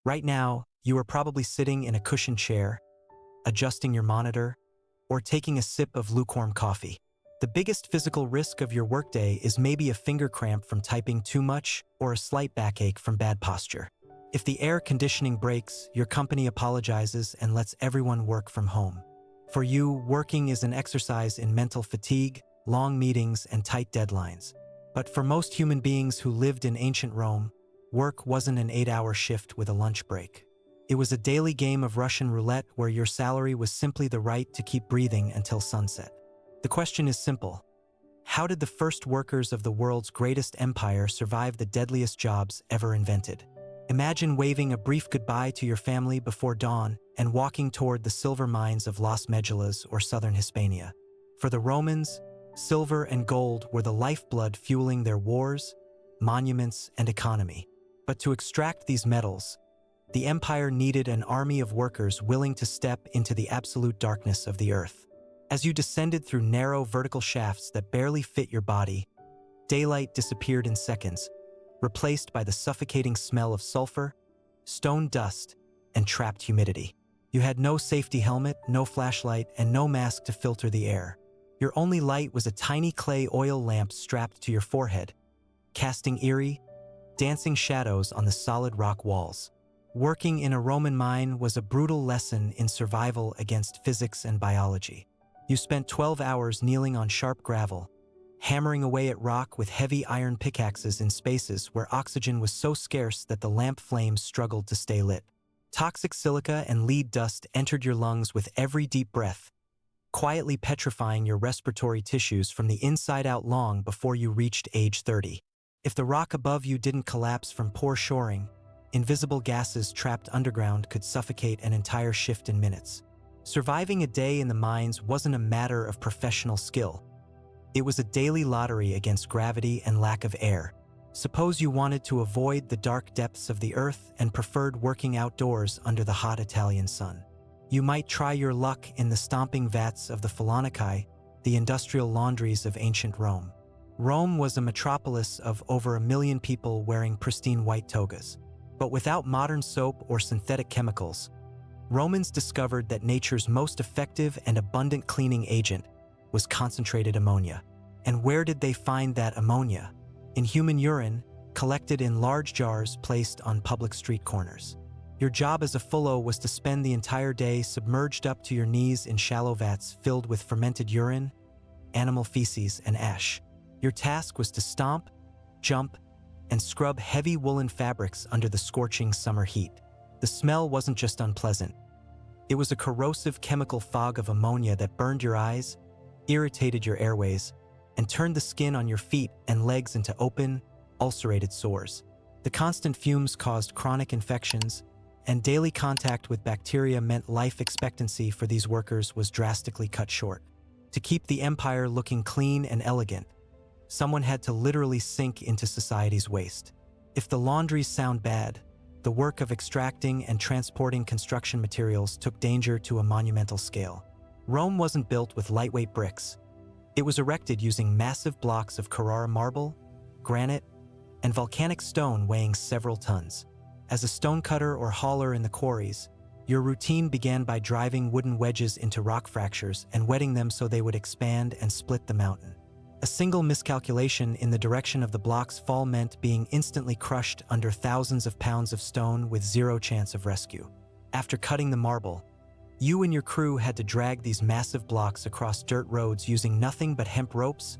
Right now, you are probably sitting in a cushioned chair, adjusting your monitor, or taking a sip of lukewarm coffee. The biggest physical risk of your workday is maybe a finger cramp from typing too much or a slight backache from bad posture. If the air conditioning breaks, your company apologizes and lets everyone work from home. For you, working is an exercise in mental fatigue, long meetings, and tight deadlines. But for most human beings who lived in ancient Rome, work wasn't an 8-hour shift with a lunch break. It was a daily game of Russian roulette where your salary was simply the right to keep breathing until sunset. The question is simple. How did the first workers of the world's greatest empire survive the deadliest jobs ever invented? Imagine waving a brief goodbye to your family before dawn and walking toward the silver mines of Las Medulas or southern Hispania. For the Romans, silver and gold were the lifeblood fueling their wars, monuments, and economy. But to extract these metals, the empire needed an army of workers willing to step into the absolute darkness of the earth. As you descended through narrow vertical shafts that barely fit your body, daylight disappeared in seconds, replaced by the suffocating smell of sulfur, stone dust, and trapped humidity. You had no safety helmet, no flashlight, and no mask to filter the air. Your only light was a tiny clay oil lamp strapped to your forehead, casting eerie, dancing shadows on the solid rock walls. Working in a Roman mine was a brutal lesson in survival against physics and biology. You spent 12 hours kneeling on sharp gravel, hammering away at rock with heavy iron pickaxes in spaces where oxygen was so scarce that the lamp flames struggled to stay lit. Toxic silica and lead dust entered your lungs with every deep breath, quietly petrifying your respiratory tissues from the inside out long before you reached age 30. If the rock above you didn't collapse from poor shoring, invisible gases trapped underground could suffocate an entire shift in minutes. Surviving a day in the mines wasn't a matter of professional skill. It was a daily lottery against gravity and lack of air. Suppose you wanted to avoid the dark depths of the earth and preferred working outdoors under the hot Italian sun. You might try your luck in the stomping vats of the Phalonici, the industrial laundries of ancient Rome. Rome was a metropolis of over 1 million people wearing pristine white togas. But without modern soap or synthetic chemicals, Romans discovered that nature's most effective and abundant cleaning agent was concentrated ammonia. And where did they find that ammonia? In human urine, collected in large jars placed on public street corners. Your job as a fullo was to spend the entire day submerged up to your knees in shallow vats filled with fermented urine, animal feces, and ash. Your task was to stomp, jump, and scrub heavy woolen fabrics under the scorching summer heat. The smell wasn't just unpleasant. It was a corrosive chemical fog of ammonia that burned your eyes, irritated your airways, and turned the skin on your feet and legs into open, ulcerated sores. The constant fumes caused chronic infections, and daily contact with bacteria meant life expectancy for these workers was drastically cut short. To keep the empire looking clean and elegant, someone had to literally sink into society's waste. If the laundries sound bad, the work of extracting and transporting construction materials took danger to a monumental scale. Rome wasn't built with lightweight bricks. It was erected using massive blocks of Carrara marble, granite, and volcanic stone weighing several tons. As a stonecutter or hauler in the quarries, your routine began by driving wooden wedges into rock fractures and wetting them so they would expand and split the mountain. A single miscalculation in the direction of the block's fall meant being instantly crushed under thousands of pounds of stone with zero chance of rescue. After cutting the marble, you and your crew had to drag these massive blocks across dirt roads using nothing but hemp ropes,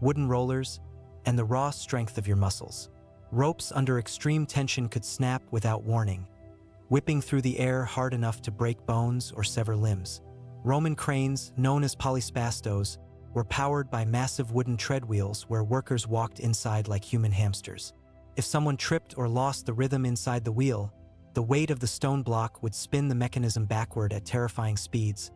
wooden rollers, and the raw strength of your muscles. Ropes under extreme tension could snap without warning, whipping through the air hard enough to break bones or sever limbs. Roman cranes, known as polyspastos, were powered by massive wooden tread wheels where workers walked inside like human hamsters. If someone tripped or lost the rhythm inside the wheel, the weight of the stone block would spin the mechanism backward at terrifying speeds,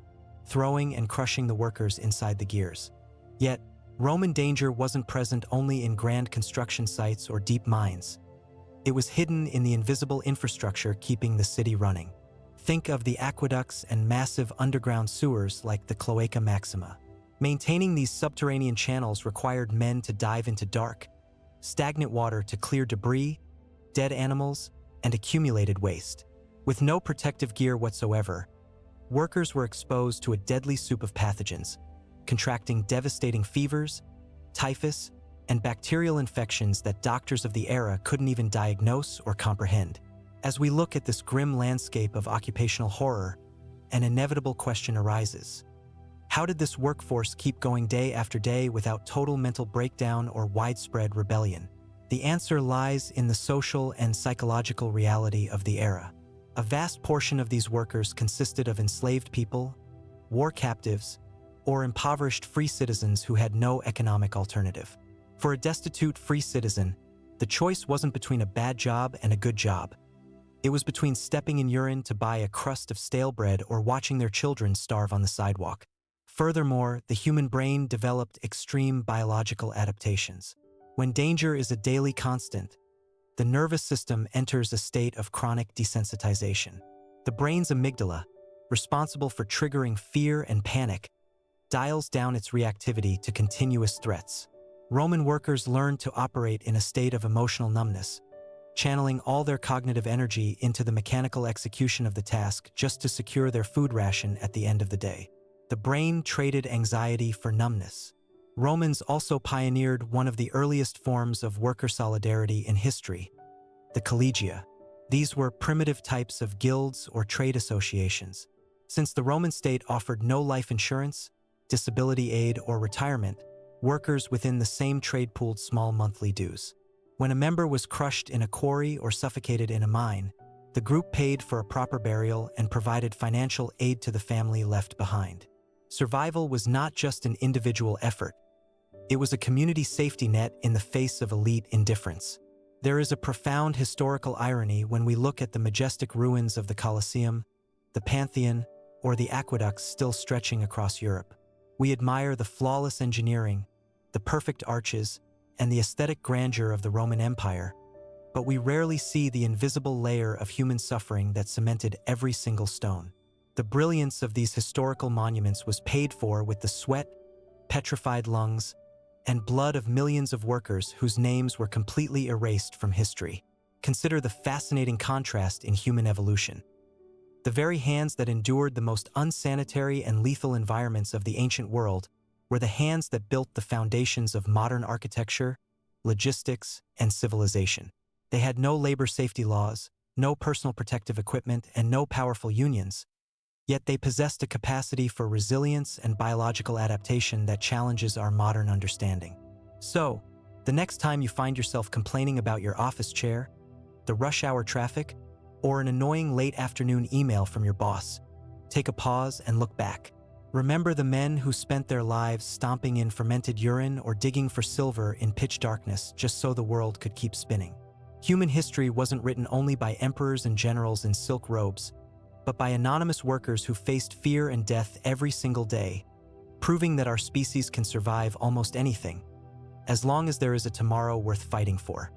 throwing and crushing the workers inside the gears. Yet, Roman danger wasn't present only in grand construction sites or deep mines. It was hidden in the invisible infrastructure keeping the city running. Think of the aqueducts and massive underground sewers like the Cloaca Maxima. Maintaining these subterranean channels required men to dive into dark, stagnant water to clear debris, dead animals, and accumulated waste. With no protective gear whatsoever, workers were exposed to a deadly soup of pathogens, contracting devastating fevers, typhus, and bacterial infections that doctors of the era couldn't even diagnose or comprehend. As we look at this grim landscape of occupational horror, an inevitable question arises. How did this workforce keep going day after day without total mental breakdown or widespread rebellion? The answer lies in the social and psychological reality of the era. A vast portion of these workers consisted of enslaved people, war captives, or impoverished free citizens who had no economic alternative. For a destitute free citizen, the choice wasn't between a bad job and a good job. It was between stepping in urine to buy a crust of stale bread or watching their children starve on the sidewalk. Furthermore, the human brain developed extreme biological adaptations. When danger is a daily constant, the nervous system enters a state of chronic desensitization. The brain's amygdala, responsible for triggering fear and panic, dials down its reactivity to continuous threats. Roman workers learned to operate in a state of emotional numbness, channeling all their cognitive energy into the mechanical execution of the task just to secure their food ration at the end of the day. The brain traded anxiety for numbness. Romans also pioneered one of the earliest forms of worker solidarity in history, the collegia. These were primitive types of guilds or trade associations. Since the Roman state offered no life insurance, disability aid, or retirement, workers within the same trade pooled small monthly dues. When a member was crushed in a quarry or suffocated in a mine, the group paid for a proper burial and provided financial aid to the family left behind. Survival was not just an individual effort. It was a community safety net in the face of elite indifference. There is a profound historical irony when we look at the majestic ruins of the Colosseum, the Pantheon, or the aqueducts still stretching across Europe. We admire the flawless engineering, the perfect arches, and the aesthetic grandeur of the Roman Empire, but we rarely see the invisible layer of human suffering that cemented every single stone. The brilliance of these historical monuments was paid for with the sweat, petrified lungs, and blood of millions of workers whose names were completely erased from history. Consider the fascinating contrast in human evolution. The very hands that endured the most unsanitary and lethal environments of the ancient world were the hands that built the foundations of modern architecture, logistics, and civilization. They had no labor safety laws, no personal protective equipment, and no powerful unions. Yet they possessed a capacity for resilience and biological adaptation that challenges our modern understanding. So, the next time you find yourself complaining about your office chair, the rush hour traffic, or an annoying late afternoon email from your boss, take a pause and look back. Remember the men who spent their lives stomping in fermented urine or digging for silver in pitch darkness just so the world could keep spinning. Human history wasn't written only by emperors and generals in silk robes, but by anonymous workers who faced fear and death every single day, proving that our species can survive almost anything, as long as there is a tomorrow worth fighting for.